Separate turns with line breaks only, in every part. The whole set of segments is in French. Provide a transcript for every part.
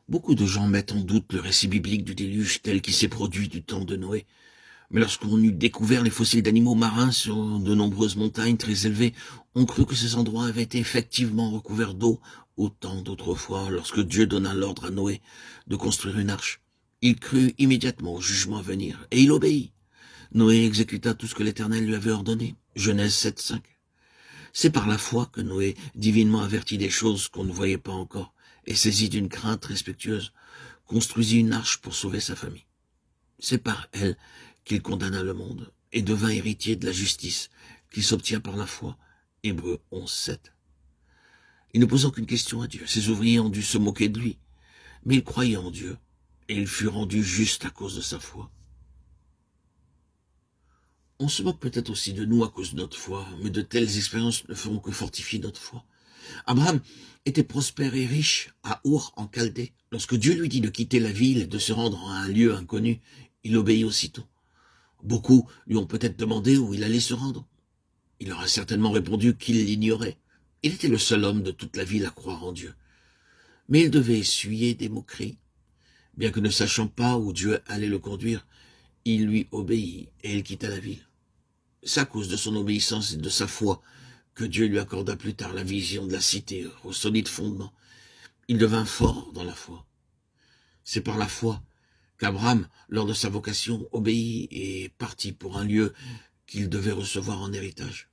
Beaucoup de gens mettent en doute le récit biblique du déluge tel qu'il s'est produit du temps de Noé. Mais lorsqu'on eut découvert les fossiles d'animaux marins sur de nombreuses montagnes très élevées, on crut que ces endroits avaient été effectivement recouverts d'eau au temps d'autrefois, lorsque Dieu donna l'ordre à Noé de construire une arche. Il crut immédiatement au jugement à venir, et il obéit. Noé exécuta tout ce que l'Éternel lui avait ordonné. Genèse 7:5. C'est par la foi que Noé, divinement averti des choses qu'on ne voyait pas encore, et saisi d'une crainte respectueuse, construisit une arche pour sauver sa famille. C'est par elle qu'il condamna le monde et devint héritier de la justice qui s'obtient par la foi. Hébreux 11:7. Il ne posant qu'une question à Dieu. Ses ouvriers ont dû se moquer de lui, mais il croyait en Dieu et il fut rendu juste à cause de sa foi. On se moque peut-être aussi de nous à cause de notre foi, mais de telles expériences ne feront que fortifier notre foi. Abraham était prospère et riche à Our en Chaldée. Lorsque Dieu lui dit de quitter la ville et de se rendre à un lieu inconnu, il obéit aussitôt. Beaucoup lui ont peut-être demandé où il allait se rendre. Il leur a certainement répondu qu'il l'ignorait. Il était le seul homme de toute la ville à croire en Dieu. Mais il devait essuyer des moqueries. Bien que ne sachant pas où Dieu allait le conduire, il lui obéit et il quitta la ville. C'est à cause de son obéissance et de sa foi que Dieu lui accorda plus tard la vision de la cité au solide fondement. Il devint fort dans la foi. C'est par la foi qu'Abraham, lors de sa vocation, obéit et partit pour un lieu qu'il devait recevoir en héritage,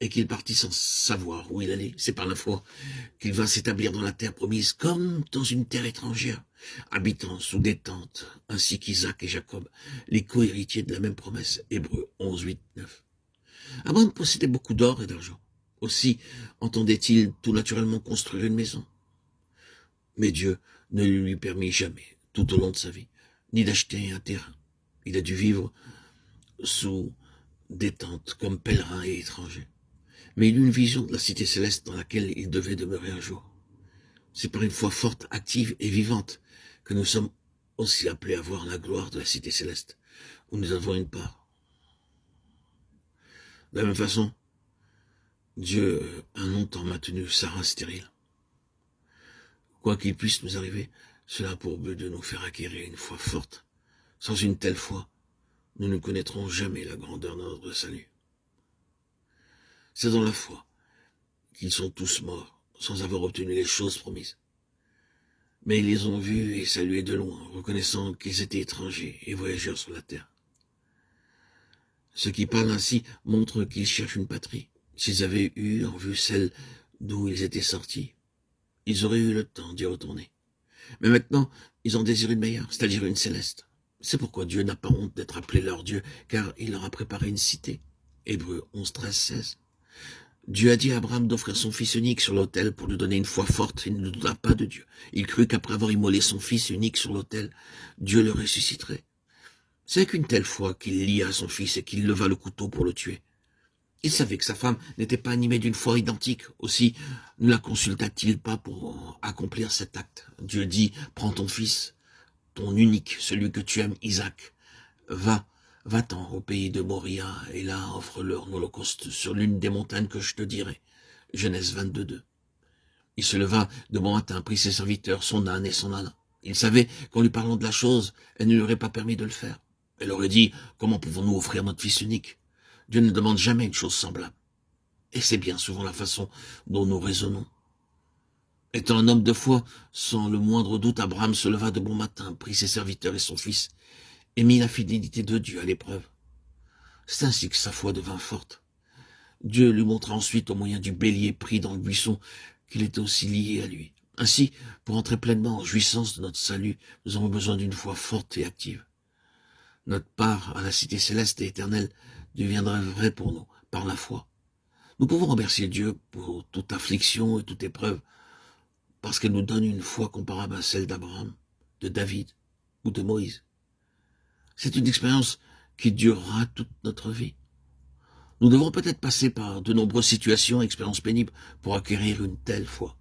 et qu'il partit sans savoir où il allait. C'est par la foi qu'il vint s'établir dans la terre promise, comme dans une terre étrangère, habitant sous des tentes, ainsi qu'Isaac et Jacob, les co-héritiers de la même promesse. Hébreux 11:8-9. Abraham possédait beaucoup d'or et d'argent. Aussi entendait-il tout naturellement construire une maison. Mais Dieu ne lui permit jamais, tout au long de sa vie, ni d'acheter un terrain. Il a dû vivre sous des tentes comme pèlerin et étranger. Mais il eut une vision de la cité céleste dans laquelle il devait demeurer un jour. C'est par une foi forte, active et vivante que nous sommes aussi appelés à voir la gloire de la cité céleste, où nous avons une part. De la même façon, Dieu a longtemps maintenu Sarah stérile. Quoi qu'il puisse nous arriver, cela a pour but de nous faire acquérir une foi forte. Sans une telle foi, nous ne connaîtrons jamais la grandeur de notre salut. C'est dans la foi qu'ils sont tous morts, sans avoir obtenu les choses promises. Mais ils les ont vus et salués de loin, reconnaissant qu'ils étaient étrangers et voyageurs sur la terre. Ceux qui parlent ainsi montrent qu'ils cherchent une patrie. S'ils avaient eu en vue celle d'où ils étaient sortis, ils auraient eu le temps d'y retourner. Mais maintenant, ils en désirent une meilleure, c'est-à-dire une céleste. C'est pourquoi Dieu n'a pas honte d'être appelé leur Dieu, car il leur a préparé une cité. Hébreux 11:13-16. Dieu a dit à Abraham d'offrir son fils unique sur l'autel pour lui donner une foi forte. Il ne douta pas de Dieu. Il crut qu'après avoir immolé son fils unique sur l'autel, Dieu le ressusciterait. C'est avec une telle foi qu'il lia son fils et qu'il leva le couteau pour le tuer. Il savait que sa femme n'était pas animée d'une foi identique. Aussi ne la consulta-t-il pas pour accomplir cet acte. Dieu dit, prends ton fils, ton unique, celui que tu aimes, Isaac. Va-t'en au pays de Moria, et là offre-leur en holocauste sur l'une des montagnes que je te dirai. Genèse 22:2. Il se leva de bon matin, prit ses serviteurs, son âne et son âne. Il savait qu'en lui parlant de la chose, elle ne lui aurait pas permis de le faire. Elle aurait dit, comment pouvons-nous offrir notre fils unique? Dieu ne demande jamais une chose semblable. Et c'est bien souvent la façon dont nous raisonnons. Étant un homme de foi, sans le moindre doute, Abraham se leva de bon matin, prit ses serviteurs et son fils, et mit la fidélité de Dieu à l'épreuve. C'est ainsi que sa foi devint forte. Dieu lui montra ensuite, au moyen du bélier pris dans le buisson, qu'il était aussi lié à lui. Ainsi, pour entrer pleinement en jouissance de notre salut, nous avons besoin d'une foi forte et active. Notre part à la cité céleste et éternelle deviendra vraie pour nous, par la foi. Nous pouvons remercier Dieu pour toute affliction et toute épreuve, parce qu'elle nous donne une foi comparable à celle d'Abraham, de David ou de Moïse. C'est une expérience qui durera toute notre vie. Nous devons peut-être passer par de nombreuses situations et expériences pénibles pour acquérir une telle foi.